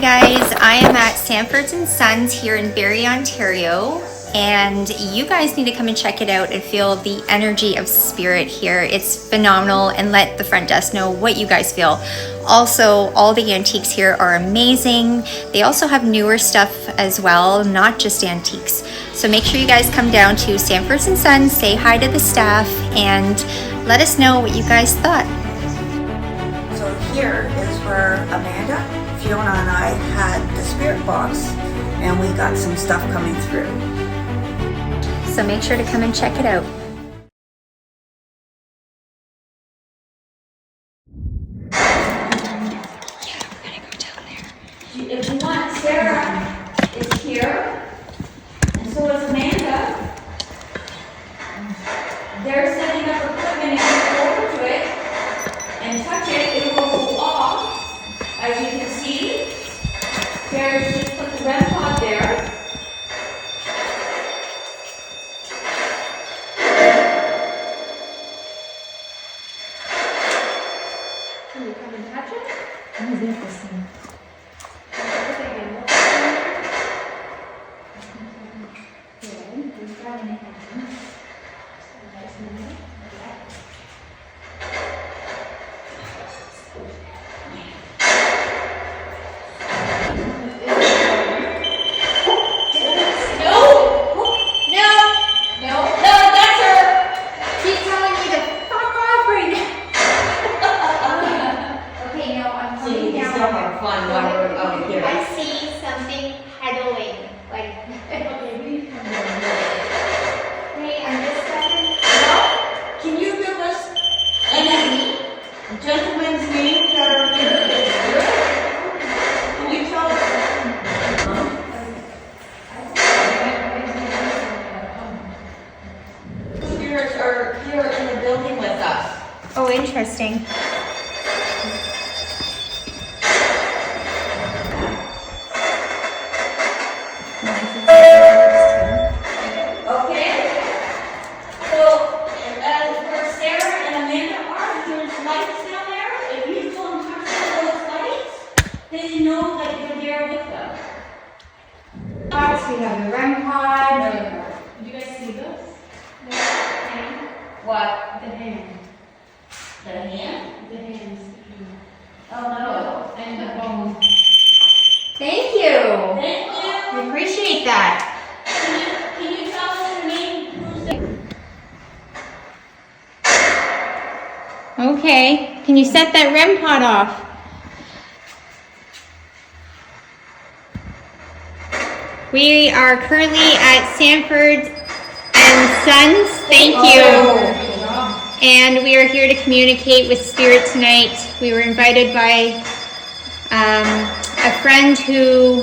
guys, I am at Sanford's and Sons here in Barrie, Ontario, and you guys need to come and check it out and feel the energy of spirit here. It's phenomenal, and let the front desk know what you guys feel. Also, all the antiques here are amazing. They also have newer stuff as well, not just antiques. So make sure you guys come down to Sanford's and Sons, say hi to the staff, and let us know what you guys thought. So here is where Amanda, Fiona and I had the spirit box, and we got some stuff coming through. So make sure to come and check it out. Yeah, we're gonna go down there. If you want, Sarah is here, and so is Amanda. They're setting up equipment, and you go over to it and touch it, it will go off. As you can see, Sarah's just put the REM pod there. Can you come and touch it? That was interesting. Gentleman's name that are in the Can you tell us? Spirits are here in the building with us. Oh, interesting. Okay? So, where Sarah and Amanda are, there's lights down there. If you go and touch those lights, then you know that you're there with them. We have the REM pod. Did you guys see this? What? The hand. The hand? The hands. Oh, no. And the bone. Thank you. Thank you. I appreciate that. Can you tell us your name? Who's the... Okay, can you set that REM pod off? We are currently at Sanford and Sons. Thank you. And we are here to communicate with Spirit tonight. We were invited by a friend who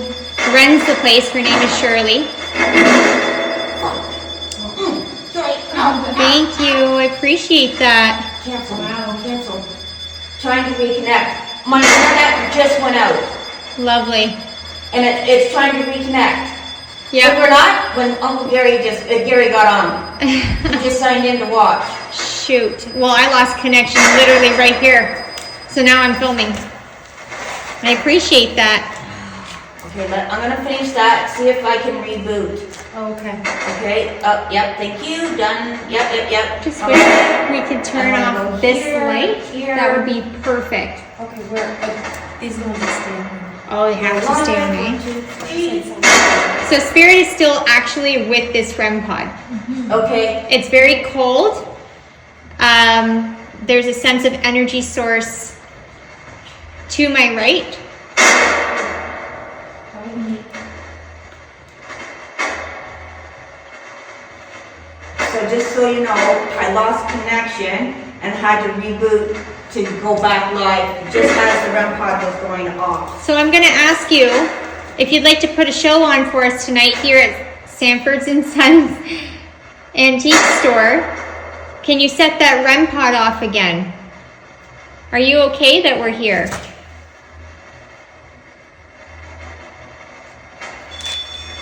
runs the place. Her name is Shirley. Thank you. I appreciate that. Cancel. Cancel. Trying to reconnect. My internet just went out. Lovely. And it's trying to reconnect. Yeah. If we're not, when Uncle Gary Gary got on, he just signed in to watch. Shoot. Well, I lost connection literally right here. So now I'm filming. I appreciate that. Okay, I'm gonna finish that, see if I can reboot. Okay. Okay, yep, thank you, done, yep. Just Okay. wish we could turn I'm gonna off go this here, light. here. That would be perfect. Okay, these ones are staying. Oh, they have to stay on me. 1, 2, 3. So Spirit is still actually with this REM pod. Okay, It's very cold. There's a sense of energy source to my right. So just so you know, I lost connection and had to reboot to go back live just as the REM pod was going off. So I'm going to ask you if you'd like to put a show on for us tonight here at Sanford's and Sons Antique Store. Can you set that REM pod off again? Are you okay that we're here?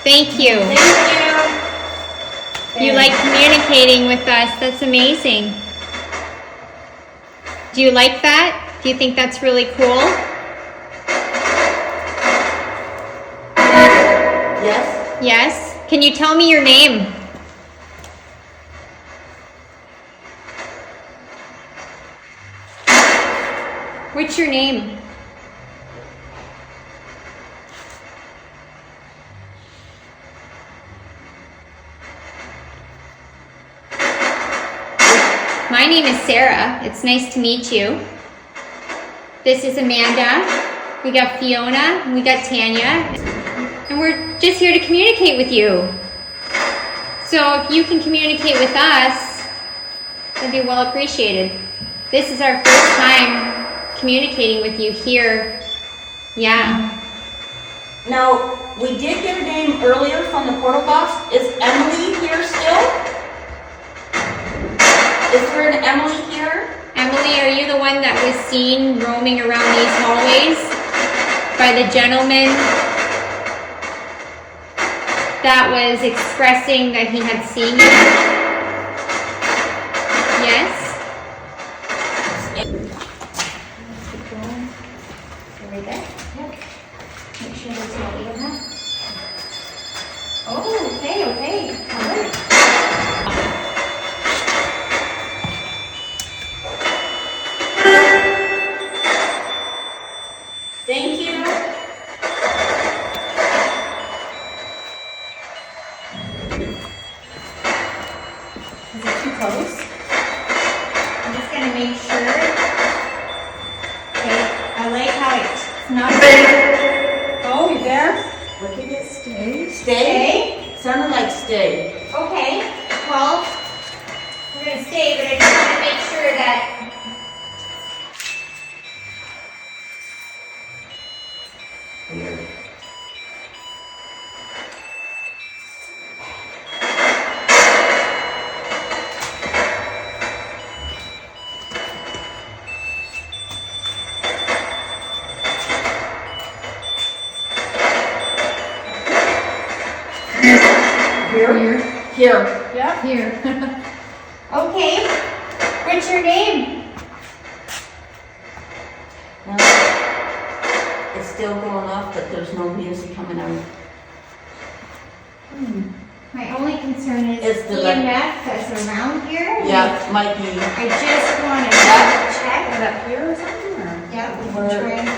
Thank you. You like communicating with us. That's amazing. Do you like that? Do you think that's really cool? Yes. Can you tell me your name? What's your name? My name is Sarah. It's nice to meet you. This is Amanda. We got Fiona. And we got Tanya. And we're just here to communicate with you. So if you can communicate with us, that'd be well appreciated. This is our first time communicating with you here. Yeah. Now, we did get a name earlier from the portal box. Is Emily here still? Is there an Emily here? Emily, are you the one that was seen roaming around these hallways by the gentleman that was expressing that he had seen you? Yes? Right there? Yep. Make sure there's nobody in there. Oh, okay. All right. Thank you. Is it too close? I'm just gonna make sure. Okay, I like how it's not. Oh, you're there? What did it stay? Stay? Sounded like stay. Okay, well, we're gonna stay, but I just wanna make sure that. Weird. Here? Here. Yep. Here. Okay, what's your name? It's still going off, but there's no music coming out. My only concern is It's the EMF that's around here. Yeah, might be. I just wanna check. Is it up here or something, or? Yep, We're- we're trying.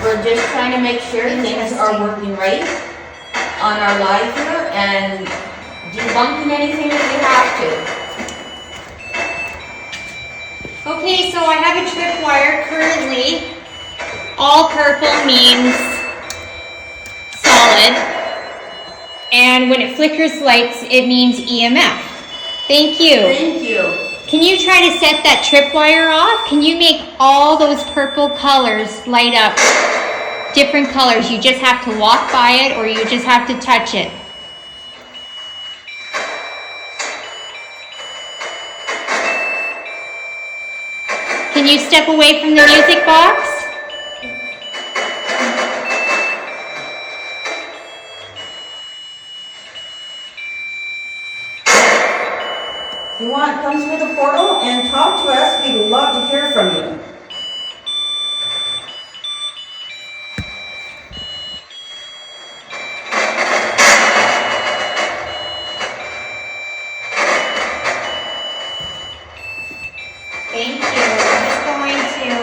We're just trying to make sure things are working right on our live here and debunking anything that we have to. Okay, so I have a tripwire currently. All purple means solid. And when it flickers lights, it means EMF. Thank you. Thank you. Can you try to set that tripwire off? Can you make all those purple colors light up different colors? You just have to walk by it or you just have to touch it. Can you step away from the music box? If you want, come through the portal and talk to us. We'd love to hear from you. Thank you. I'm just going to.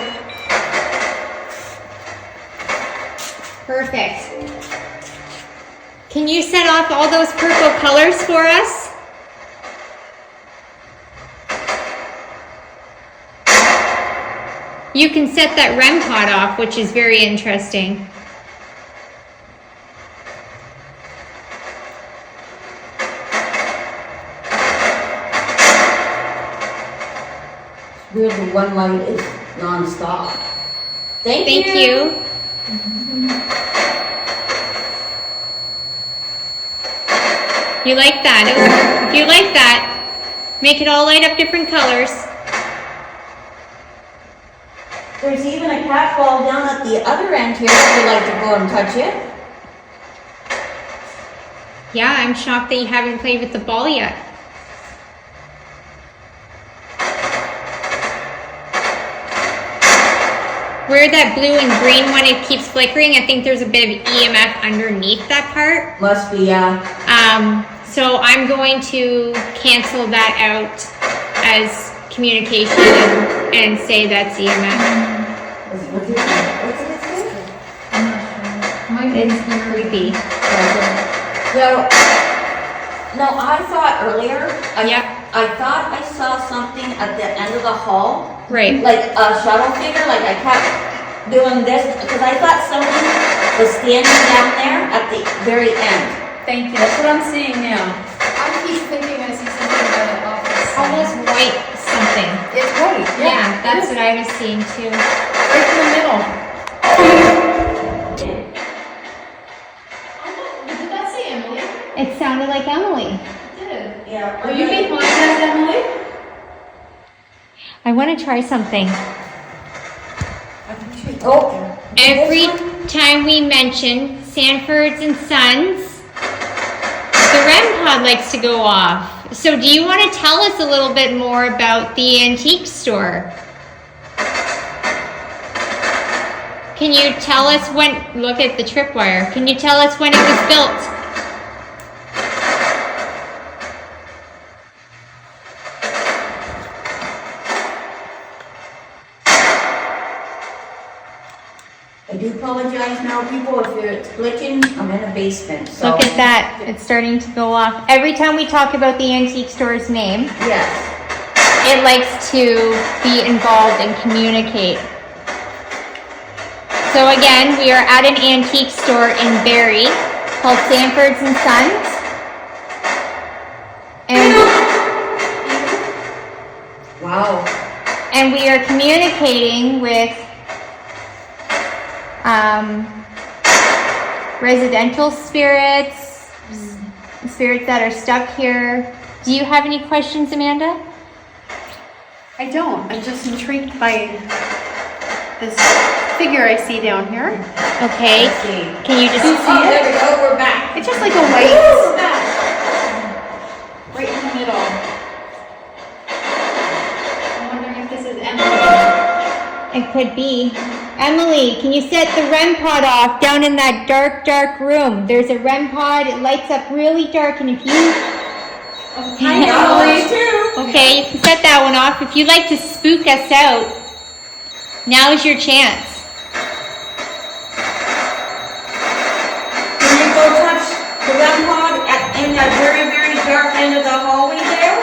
Perfect. Can you set off all those purple colors for us? You can set that REM pod off, which is very interesting. Weird, the one light is non-stop. Thank you. You like that? If you like that, make it all light up different colors. There's even a cat ball down at the other end here if you'd like to go and touch it. Yeah, I'm shocked that you haven't played with the ball yet. Where that blue and green one, it keeps flickering, I think there's a bit of EMF underneath that part. Must be, So I'm going to cancel that out as communication and say that's EMF. It's creepy. Well, no, I thought earlier, Yep. I thought I saw something at the end of the hall, Right. like a shuttle figure, like I kept doing this, because I thought someone was standing down there at the very end. Thank you. That's what I'm seeing now. I keep thinking I see something by the office. Almost white something. It's right. Yeah, that's what I was seeing too. Right in the middle. Did that say Emily? It sounded like Emily. It did. yeah. Are you behind us, Emily? I want to try something. Oh. Every time we mention Sanford's and Sons, the REM pod likes to go off. So do you want to tell us a little bit more about the antique store? Can you tell us when, look at the tripwire, can you tell us when it was built? I do apologize now, people, if it's glitching, I'm in a basement, so. Look at that, it's starting to go off. Every time we talk about the antique store's name, Yes. it likes to be involved and communicate. So again, we are at an antique store in Barrie called Sanford's and Sons. Wow. And we are communicating with residential spirits, spirits that are stuck here. Do you have any questions, Amanda? I don't. I'm just intrigued by this figure I see down here. Okay. Let's see. Can you just Oh, there we go, we're back. It's just like a white, We're back. right in the middle. I'm wondering if this is Emily. It could be. Emily, can you set the REM pod off down in that dark, dark room? There's a REM pod. It lights up really dark, and if you... Hi, Emily, too. Okay, you can set that one off. If you'd like to spook us out, now is your chance. Can you go touch the REM pod in that very, very dark end of the hallway there?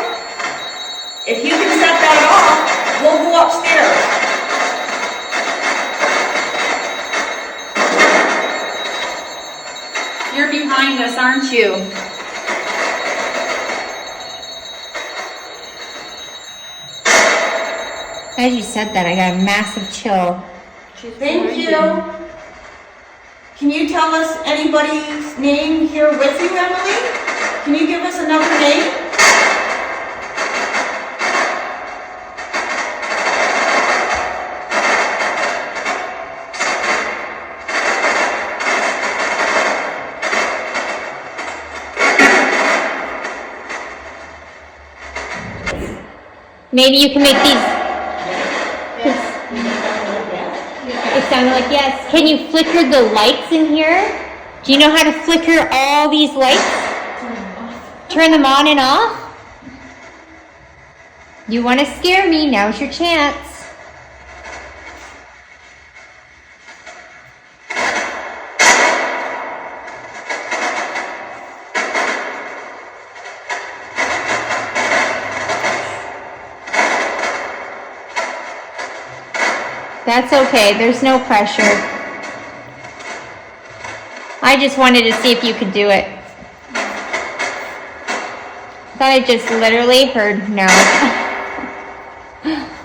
If you can set that off, we'll go upstairs. You're behind us, aren't you? As you said that, I got a massive chill. Thank you. Can you tell us anybody's name here with you, Emily? Can you give us another name? Maybe you can make these... It sounded like yes. Can you flicker the lights in here? Do you know how to flicker all these lights? Turn them on and off? You want to scare me? Now's your chance. That's okay, there's no pressure. I just wanted to see if you could do it. Thought I just literally heard no.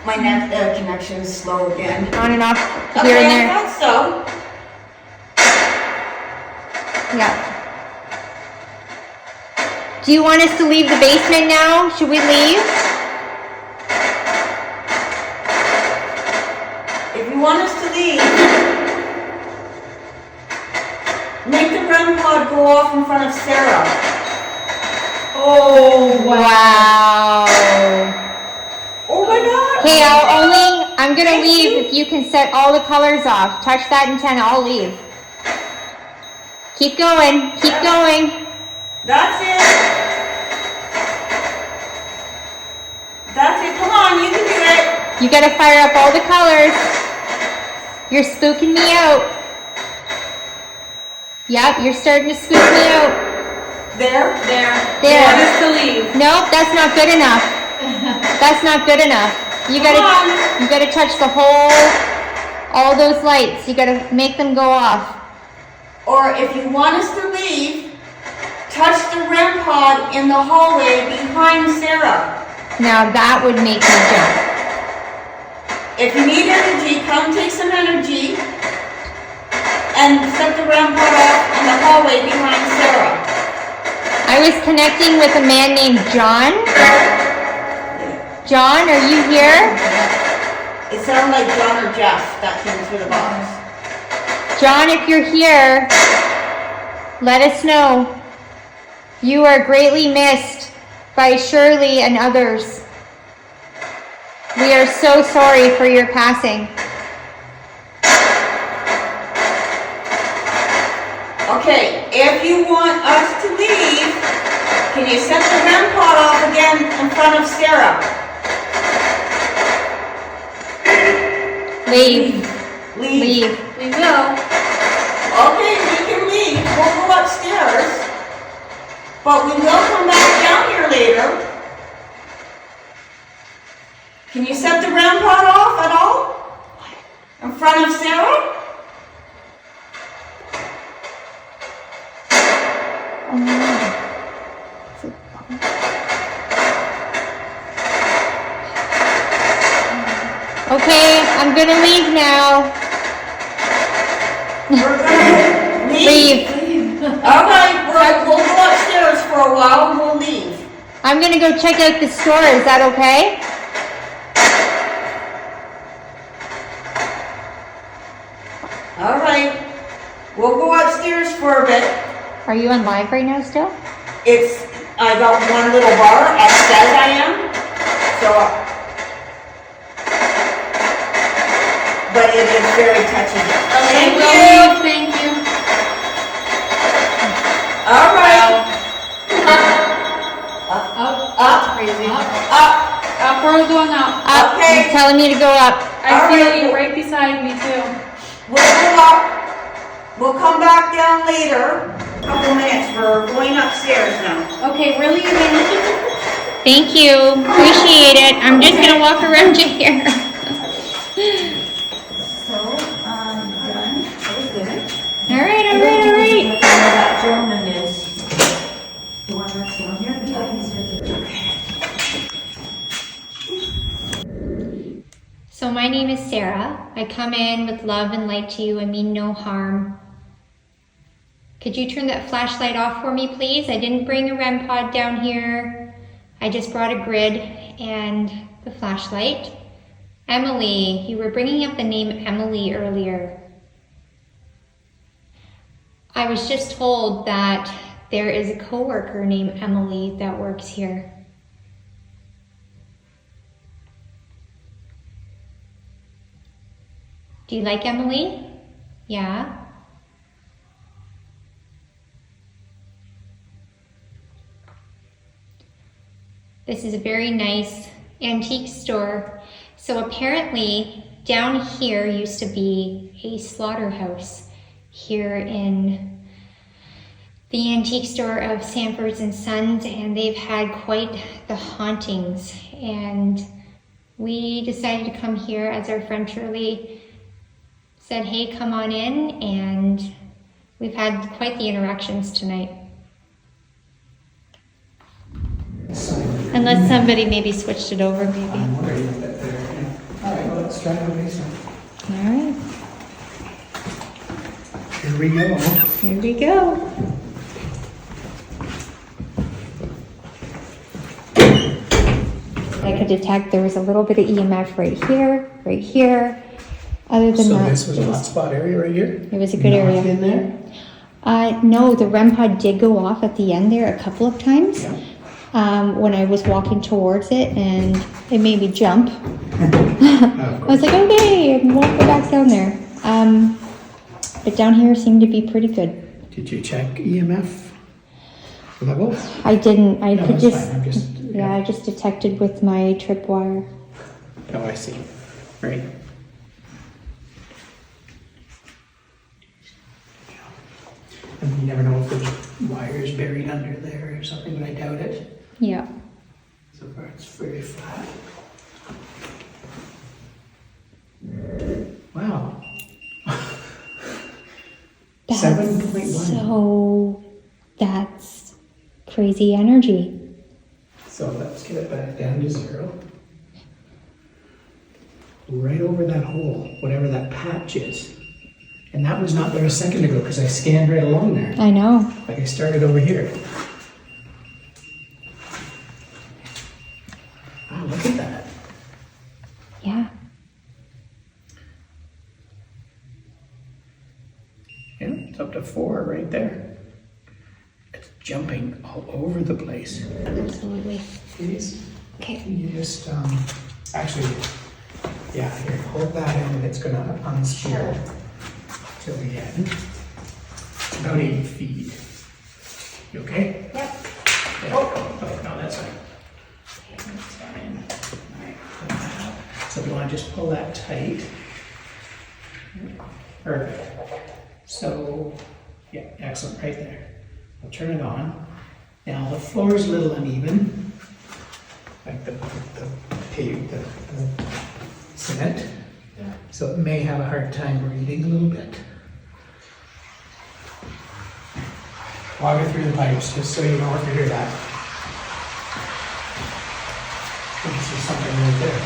My net connection is slow again. On and off, here Okay, and I there. thought so. Yeah. Do you want us to leave the basement now? Should we leave? If you want us to leave, make the REM pod go off in front of Sarah. Oh, wow. Oh my God. Okay, I'm gonna Thank leave you. if you can set all the colors off. Touch that antenna, I'll leave. Keep going, keep going. That's it. That's it. Come on, you can do it. You gotta fire up all the colors. You're spooking me out. Yep, you're starting to spook me out. There. There. There. Want us to leave. Nope, that's not good enough. That's not good enough. You gotta touch the all those lights. You gotta make them go off. Or if you want us to leave, touch the REM pod in the hallway behind Sarah. Now that would make me jump. If you need energy, come take some energy and set the REM pod up in the hallway behind Sarah. I was connecting with a man named John. John, are you here? It sounded like John or Jeff that came through the box. John, if you're here, let us know. You are greatly missed by Shirley and others. We are so sorry for your passing. Okay, if you want us to leave, can you set the REM pod off again in front of Sarah? Leave. Leave. Leave. We will. Okay, we can leave. We'll go upstairs. But we will come back down here later. Can you set the REM pod off at all? In front of Sarah? Okay, I'm gonna leave now. We're gonna Leave. Alright, we'll go upstairs for a while and we'll leave. I'm gonna go check out the store. Is that okay? Alright. We'll go upstairs for a bit. Are you on live right now still? I got one little bar, it says I am. So, but it is very touchy. Thank We'll you. leave. Thank you. Alright. Up, Crazy. up. Up, we're going up. Up. Okay. You're telling me to go up. I feel Alright. you right beside me too. We'll go up. We'll come back down later. Couple minutes. We're going upstairs now. Okay, we're leaving. Thank you. Appreciate it. I'm just gonna walk around you here. So, done. That was good. All right, all right, all right. That gentleman is the one that's down here. Yeah, he's right there. So my name is Sarah. I come in with love and light to you. I mean no harm. Could you turn that flashlight off for me, please? I didn't bring a REM pod down here. I just brought a grid and the flashlight. Emily, you were bringing up the name Emily earlier. I was just told that there is a coworker named Emily that works here. Do you like Emily? Yeah? This is a very nice antique store. So apparently down here used to be a slaughterhouse here in the antique store of Sanford and Sons, and they've had quite the hauntings. And we decided to come here as our friend Shirley said, hey, come on in, and we've had quite the interactions tonight. Unless somebody maybe switched it over, maybe. I'm worried that they're, all right, well, let's try the basement. All right, Here we go. here we go. I could detect there was a little bit of EMF right here. Other than So that, this was a hot spot area right here? it was a good area. Nothing there? No, the REM pod did go off at the end there a couple of times. Yeah. when I was walking towards it, and it made me jump. I was like, okay, I won't go back down there. But down here seemed to be pretty good. Did you check EMF levels? I didn't. I No, could that's just, fine. I'm just, yeah, I just detected with my tripwire. Oh, I see. Right. And you never know if there's wires buried under there or something, but I doubt it. Yeah. So far, it's very flat. Wow. That's 7.1. So that's crazy energy. So let's get it back down to 0. Right over that hole, whatever that patch is. And that was not there a second ago because I scanned right along there. I know. Like I started over here. Wow, look at that. Yeah. Yeah, it's up to 4 right there. It's jumping all over the place. Absolutely. Please, Okay. can you just, actually, yeah, here, hold that in and it's gonna unspool till the end. About 8 feet. You okay? Yep. Yeah. Oh, no, that's fine. That's fine. Alright, pull that out. So if you wanna just pull that tight. Perfect. So, yeah, excellent, right there. I'll turn it on. Now the floor is a little uneven, like the cement. So it may have a hard time breathing a little bit. Walk it through the pipes, just so you know if you hear that. I think there's something right there.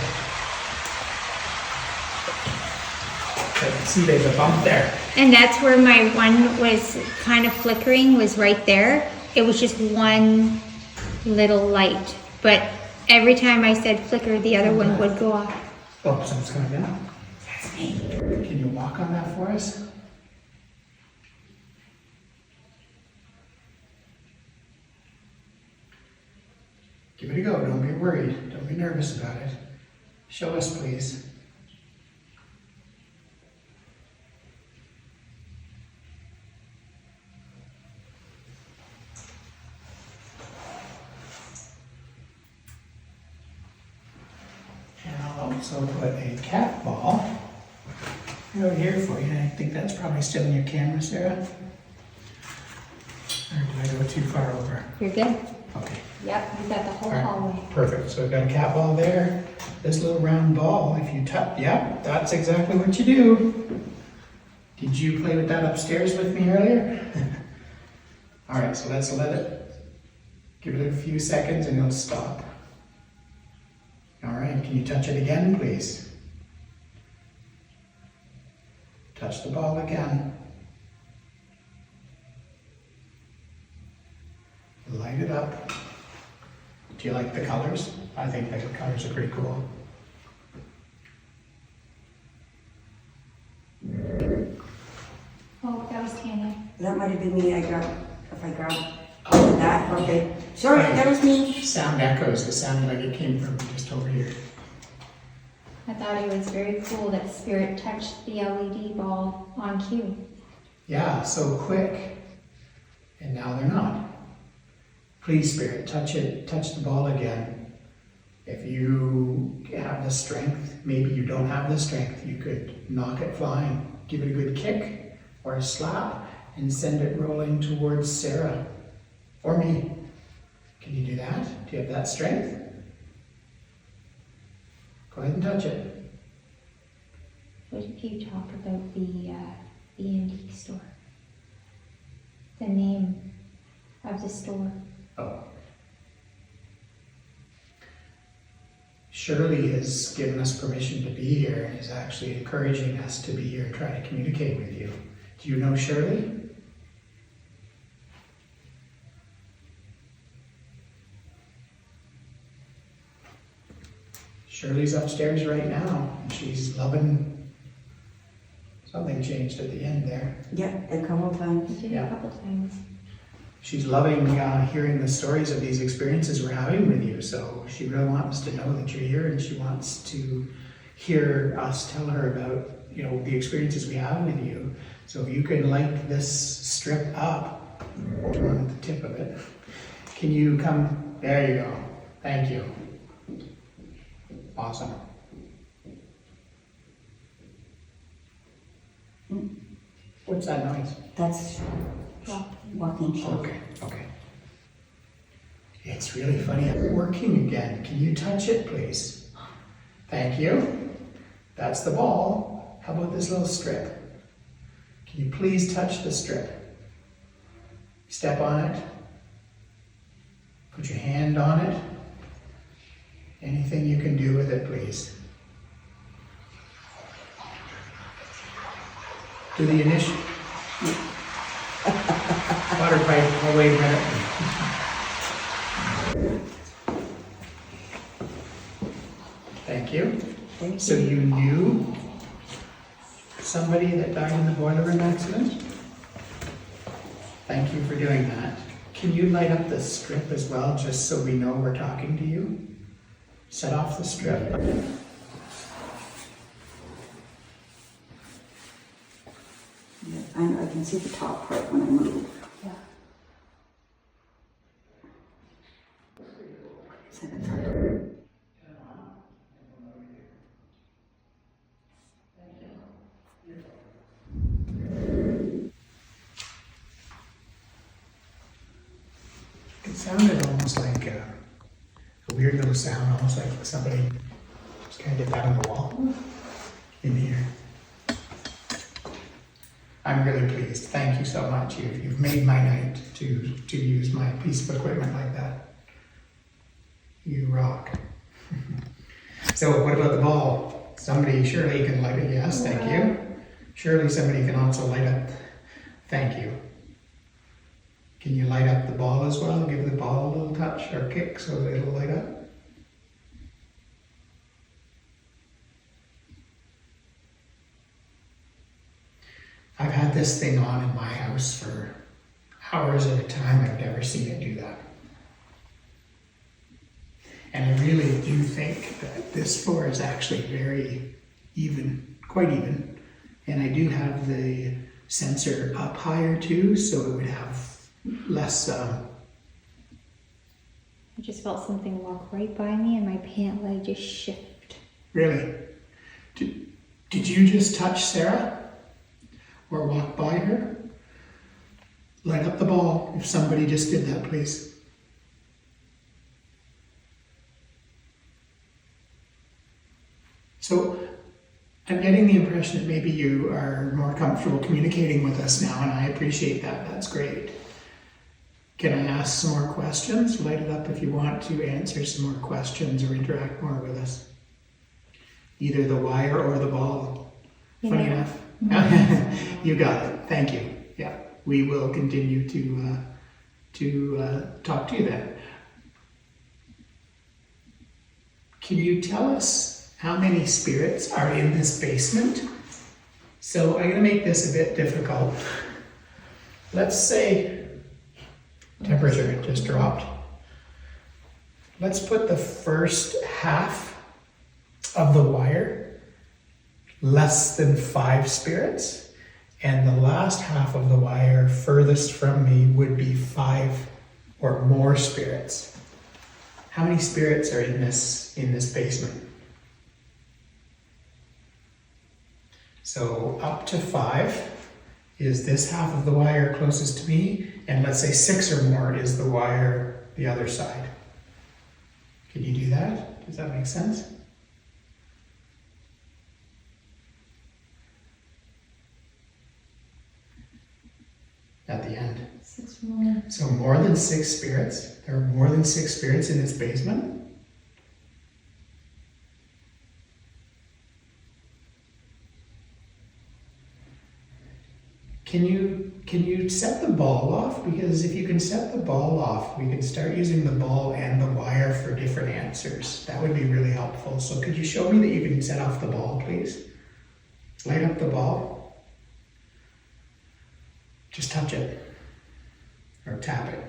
But see, there's a bump there. And that's where my one was kind of flickering, was right there. It was just one little light. But every time I said flicker, the other one would go off. Oh, something's coming down. That's me. Can you walk on that for us? Give it a go. Don't be worried. Don't be nervous about it. Show us, please. And I'll also put a cat ball right here for you. I think that's probably still in your camera, Sarah. Or did I go too far over? You're good. Okay. Yep, you got the whole All right, hallway. perfect. So we've got a cat ball there. This little round ball, if you touch, yep, that's exactly what you do. Did you play with that upstairs with me earlier? All right, so let's let it, give it a few seconds and it'll stop. All right, can you touch it again, please? Touch the ball again. Light it up. Do you like the colors? I think the colors are pretty cool. Oh, that was Tanya. That might have been me, if I grabbed that, okay. Sorry, that was me. Sound echoes. It sounded like it came from just over here. I thought it was very cool that Spirit touched the LED ball on cue. Yeah, so quick. And now they're not. Please, Spirit, touch it, touch the ball again. If you have the strength, maybe you don't have the strength, you could knock it flying, give it a good kick or a slap, and send it rolling towards Sarah or me. Can you do that? Do you have that strength? Go ahead and touch it. What if you talk about the antique store? The name of the store. Oh. Shirley has given us permission to be here and is actually encouraging us to be here and try to communicate with you. Do you know Shirley? Shirley's upstairs right now, and she's loving. Something changed at the end there. Yeah, a couple of times. I did Yeah. a couple times. she's loving hearing the stories of these experiences we're having with you. So she really wants to know that you're here, and she wants to hear us tell her about, you know, the experiences we have with you. So if you could light this strip up, one at the tip of it. Can you come? There you go. Thank you. Awesome. What's that noise? That's walking shoe. Okay. It's really funny. I'm working again. Can you touch it, please? Thank you. That's the ball. How about this little strip? Can you please touch the strip? Step on it. Put your hand on it. Anything you can do with it, please. Do the initial. Water pipe. Oh, wait a minute. Thank you. So you knew somebody that died in the boiler room accident? Thank you for doing that. Can you light up the strip as well, just so we know we're talking to you? Set off the strip. I know, I can see the top part when I move. Yeah. So that's hard. It sounded almost like a weird little sound, almost like somebody just kind of did that on the wall in here. I'm really pleased. Thank you so much. You've made my night to use my piece of equipment like that. You rock. So what about the ball? Somebody, surely can light it. Yes, thank you. Surely somebody can also light up. Thank you. Can you light up the ball as well? Give the ball a little touch or kick so that it'll light up. I've had this thing on in my house for hours at a time. I've never seen it do that. And I really do think that this floor is actually very even, quite even. And I do have the sensor up higher too, so it would have less. I just felt something walk right by me and my pant leg just shift. Really? Did you just touch Sarah? Or walk by her? Light up the ball if somebody just did that, please. So I'm getting the impression that maybe you are more comfortable communicating with us now, and I appreciate that. That's great. Can I ask some more questions? Light it up if you want to answer some more questions or interact more with us. Either the wire or the ball. Funny enough. You got it. Thank you. Yeah, we will continue to talk to you then. Can you tell us how many spirits are in this basement? So I'm going to make this a bit difficult. Let's say temperature just dropped. Let's put the first half of the wire less than 5 spirits, and the last half of the wire furthest from me would be 5 or more spirits. How many spirits are in this basement? So up to 5 is this half of the wire closest to me, and let's say 6 or more is the wire the other side. Can you do that? Does that make sense? At the end. 6 more. So more than 6 spirits. There are more than 6 spirits in this basement. Can you set the ball off? Because if you can set the ball off, we can start using the ball and the wire for different answers. That would be really helpful. So could you show me that you can set off the ball, please? Light up the ball. Just touch it. or tap it.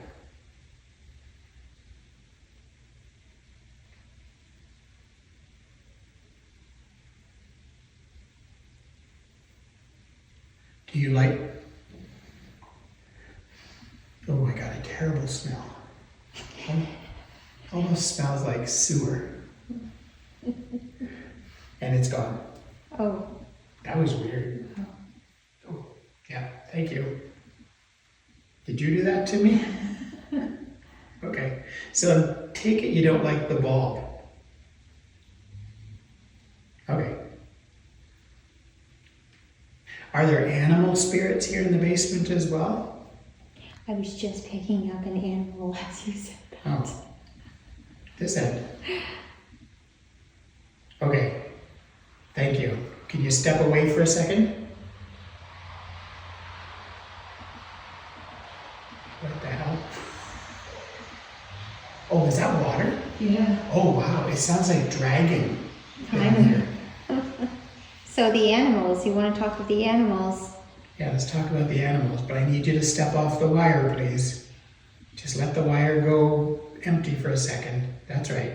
Do you like? Oh, I got a terrible smell. Almost smells like sewer. And it's gone. Oh, That was weird. Oh, yeah, thank you. Did you do that to me? Okay, so take it you don't like the bulb. Okay. Are there animal spirits here in the basement as well? I was just picking up an animal as you said that. Oh, this end. Okay, thank you. Can you step away for a second? What the hell? Oh, is that water? Yeah. Oh, wow, it sounds like dragging. Kind of. So the animals, you want to talk with the animals? Yeah, let's talk about the animals, but I need you to step off the wire, please. Just let the wire go empty for a second. That's right.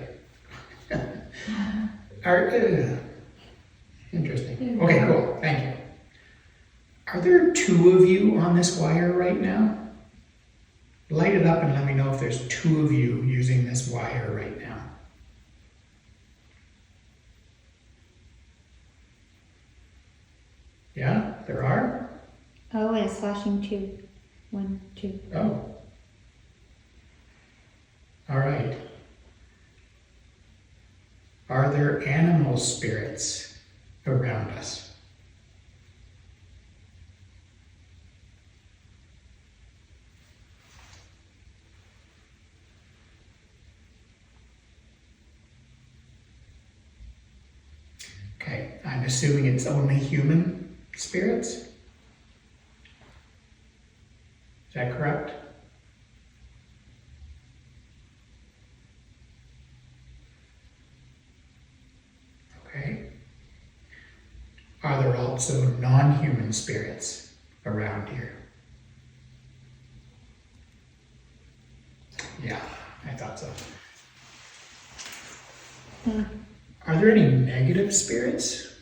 Interesting. Okay, cool. Thank you. Are there two of you on this wire right now? Light it up and let me know if there's two of you using this wire right now. Yeah, there are? Oh, and it's flashing 2. 1, 2. Oh. All right. Are there animal spirits around us? Okay, I'm assuming it's only human spirits? Is that correct? Okay. Are there also non-human spirits around here? Yeah, I thought so. Are there any negative spirits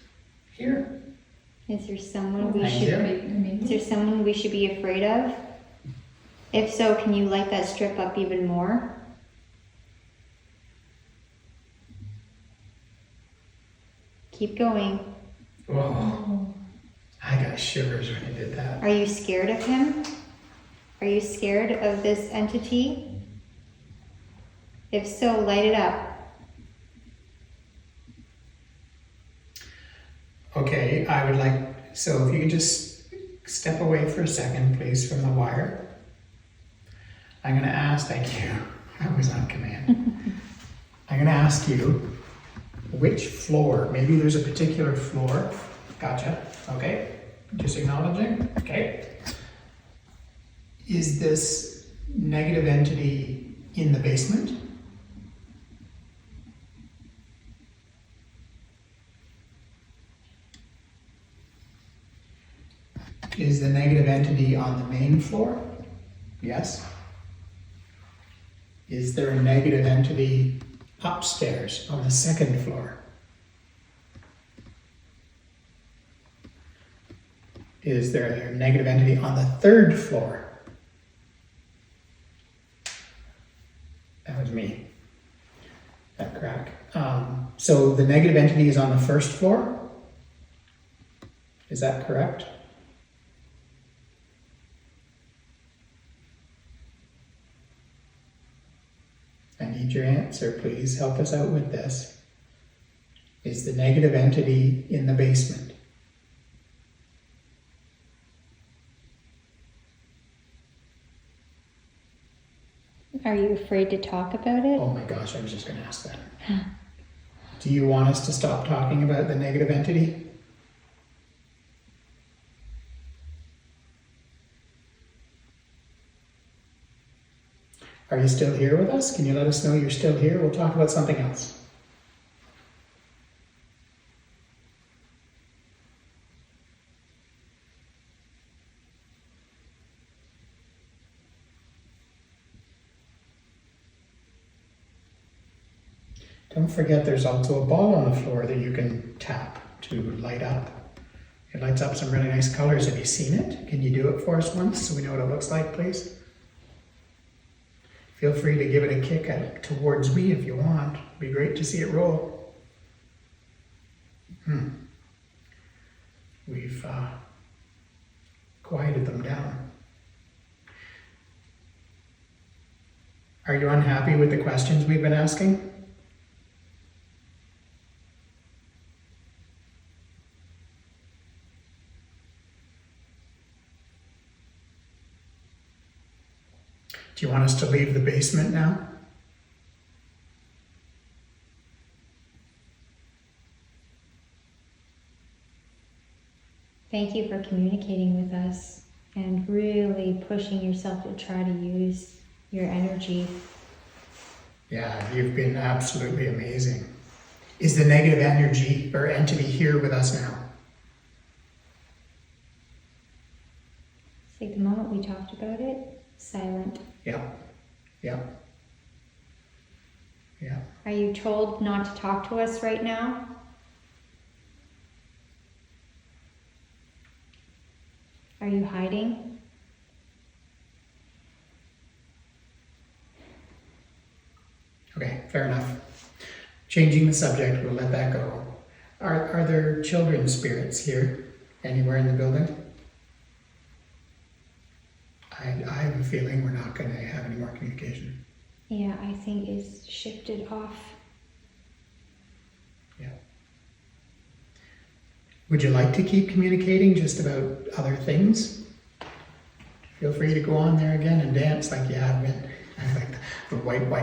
here? Is there someone we Thank should you. Is there someone we should be afraid of? If so, can you light that strip up even more? Keep going. Whoa. I got shivers when I did that. Are you scared of him? Are you scared of this entity? If so, light it up. Okay, I would like, so if you could just step away for a second, please, from the wire. I'm going to ask, thank you, I was on command. I'm going to ask you which floor, maybe there's a particular floor. Gotcha, okay, just acknowledging, okay. Is this negative entity in the basement? Is the negative entity on the main floor? Yes. Is there a negative entity upstairs on the second floor? Is there a negative entity on the third floor? That was me. That crack. So the negative entity is on the first floor? Is that correct? I need your answer, please help us out with this. Is the negative entity in the basement? Are you afraid to talk about it? Oh my gosh, I was just going to ask that. Do you want us to stop talking about the negative entity? Are you still here with us? Can you let us know you're still here? We'll talk about something else. Don't forget there's also a ball on the floor that you can tap to light up. It lights up some really nice colors. Have you seen it? Can you do it for us once so we know what it looks like, please? Feel free to give it a kick towards me if you want. It'd be great to see it roll. We've quieted them down. Are you unhappy with the questions we've been asking? Do you want us to leave the basement now? Thank you for communicating with us and really pushing yourself to try to use your energy. Yeah, you've been absolutely amazing. Is the negative energy or entity here with us now? It's like the moment we talked about it, silent. Yeah, yeah, yeah. Are you told not to talk to us right now? Are you hiding? Okay, fair enough. Changing the subject, we'll let that go. Are there children's spirits here anywhere in the building? I have a feeling we're not going to have any more communication. Yeah, I think it's shifted off. Yeah. Would you like to keep communicating just about other things? Feel free to go on there again and dance like you have been. Like the white.